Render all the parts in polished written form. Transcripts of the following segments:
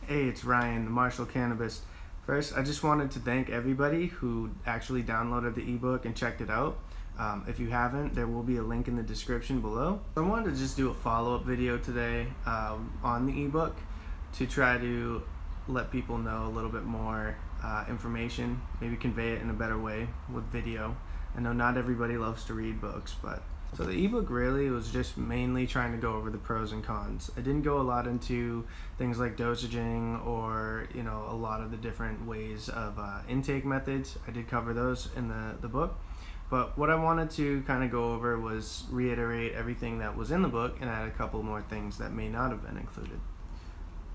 Hey, it's Ryan, the Marshall Cannabist. First, I just wanted to thank everybody who actually downloaded the ebook and checked it out. If you haven't, there will be a link in the description below. I wanted to just do a follow-up video today on the ebook to try to let people know a little bit more information, maybe convey it in a better way with video. I know not everybody loves to read books, but so the ebook really was just mainly trying to go over the pros and cons. I didn't go a lot into things like dosaging or a lot of the different ways of intake methods. I did cover those in the book, but what I wanted to kind of go over was reiterate everything that was in the book and add a couple more things that may not have been included.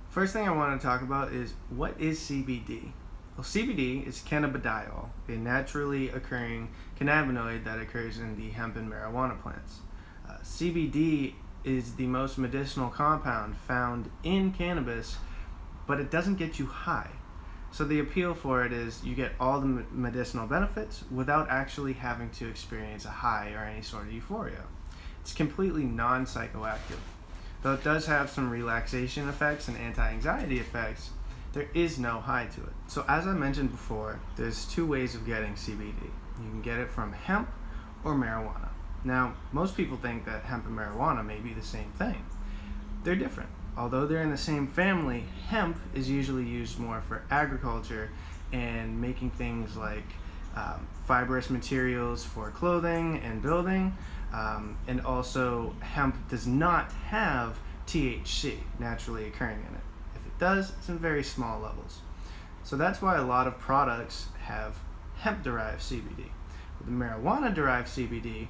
First thing I want to talk about is, what is CBD? Well, CBD is cannabidiol, a naturally occurring cannabinoid that occurs in the hemp and marijuana plants. CBD is the most medicinal compound found in cannabis, but it doesn't get you high. So the appeal for it is you get all the medicinal benefits without actually having to experience a high or any sort of euphoria. It's completely non-psychoactive. Though it does have some relaxation effects and anti-anxiety effects, there is no high to it. So as I mentioned before, there's two ways of getting CBD. You can get it from hemp or marijuana. Now, most people think that hemp and marijuana may be the same thing. They're different. Although they're in the same family, hemp is usually used more for agriculture and making things like fibrous materials for clothing and building. And also, hemp does not have THC naturally occurring in it. If it does, it's in very small levels. So that's why a lot of products have hemp-derived CBD. But the marijuana-derived CBD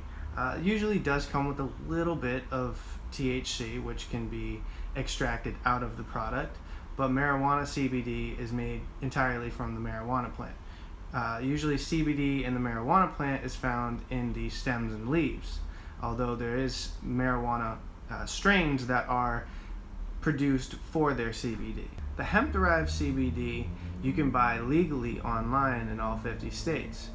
usually does come with a little bit of THC, which can be extracted out of the product, but marijuana CBD is made entirely from the marijuana plant. Usually CBD in the marijuana plant is found in the stems and leaves, although there is marijuana strains that are produced for their CBD. The hemp-derived CBD you can buy legally online in all 50 states.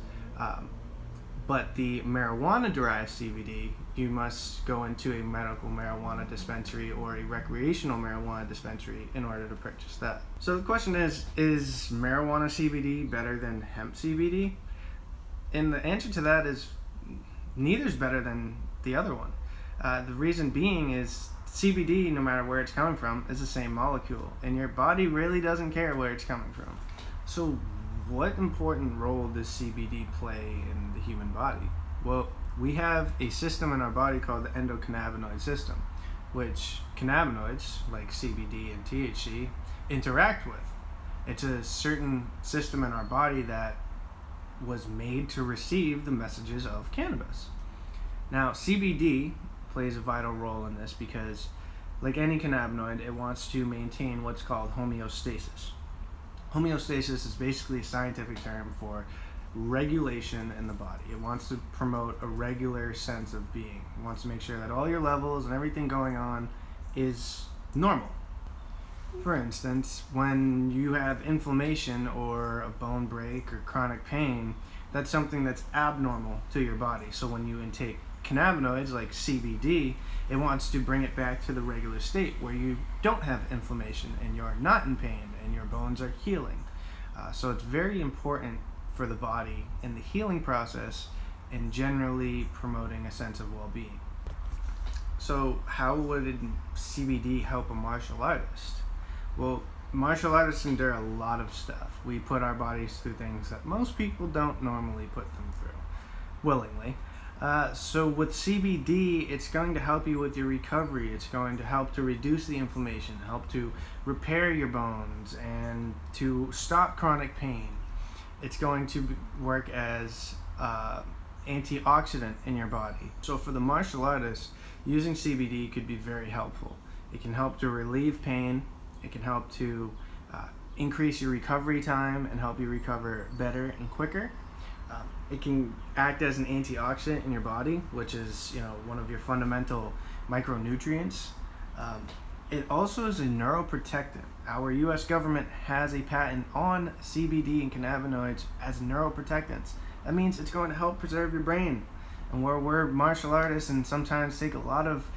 But the marijuana-derived CBD, you must go into a medical marijuana dispensary or a recreational marijuana dispensary in order to purchase that. So the question is marijuana CBD better than hemp CBD? And the answer to that is neither's better than the other one. The reason being is CBD, no matter where it's coming from, is the same molecule, and your body really doesn't care where it's coming from. So what important role does CBD play in the human body? Well, we have a system in our body called the endocannabinoid system, which cannabinoids like CBD and THC interact with. It's a certain system in our body that was made to receive the messages of cannabis. Now, CBD plays a vital role in this because, like any cannabinoid, it wants to maintain what's called homeostasis. Homeostasis is basically a scientific term for regulation in the body. It wants to promote a regular sense of being. It wants to make sure that all your levels and everything going on is normal. For instance, when you have inflammation or a bone break or chronic pain, that's something that's abnormal to your body. So when you intake cannabinoids like CBD, it wants to bring it back to the regular state where you don't have inflammation and you're not in pain and your bones are healing. So it's very important for the body in the healing process and generally promoting a sense of well-being. So how would CBD help a martial artist? Well, martial artists endure a lot of stuff. We put our bodies through things that most people don't normally put them through willingly. So with CBD, it's going to help you with your recovery. It's going to help to reduce the inflammation, help to repair your bones, and to stop chronic pain. It's going to work as antioxidant in your body. So for the martial artist, using CBD could be very helpful. It can help to relieve pain. It can help to increase your recovery time and help you recover better and quicker. It can act as an antioxidant in your body, which is one of your fundamental micronutrients. It also is a neuroprotectant. Our U.S. government has a patent on CBD and cannabinoids as neuroprotectants. That means it's going to help preserve your brain. And where we're martial artists and sometimes take a lot of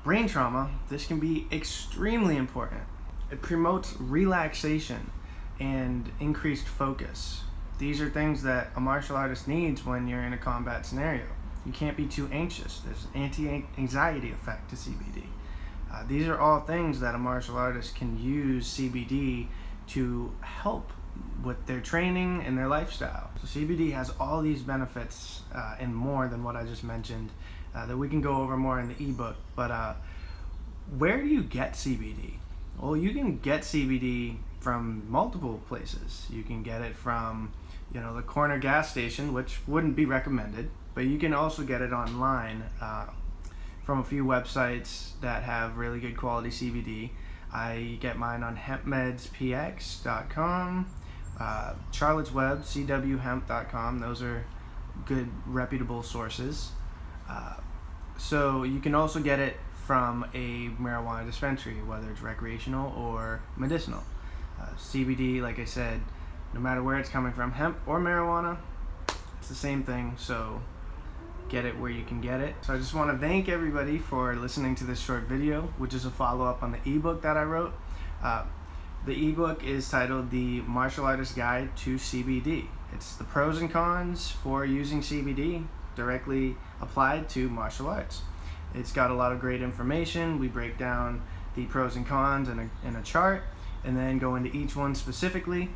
brain trauma, this can be extremely important. It promotes relaxation and increased focus. These are things that a martial artist needs when you're in a combat scenario. You can't be too anxious. There's an anti-anxiety effect to CBD. These are all things that a martial artist can use CBD to help with their training and their lifestyle. So CBD has all these benefits and more than what I just mentioned that we can go over more in the ebook. But where do you get CBD? Well, you can get CBD from multiple places. You can get it from, the corner gas station, which wouldn't be recommended, but you can also get it online from a few websites that have really good quality CBD. I get mine on hempmedspx.com, Charlotte's Web, cwhemp.com. Those are good, reputable sources. So you can also get it from a marijuana dispensary, whether it's recreational or medicinal. CBD, like I said, no matter where it's coming from, hemp or marijuana, it's the same thing, so get it where you can get it. So I just want to thank everybody for listening to this short video, which is a follow-up on the ebook that I wrote. The ebook is titled The Martial Artist Guide to CBD. It's the pros and cons for using CBD directly applied to martial arts. It's got a lot of great information. We break down the pros and cons in a chart and then go into each one specifically.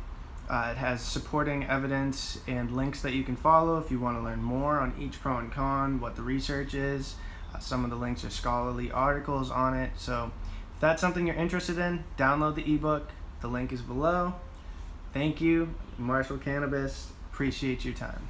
It has supporting evidence and links that you can follow if you want to learn more on each pro and con, what the research is. Some of the links are scholarly articles on it. So if that's something you're interested in, download the ebook. The link is below. Thank you, Martial Cannabist. Appreciate your time.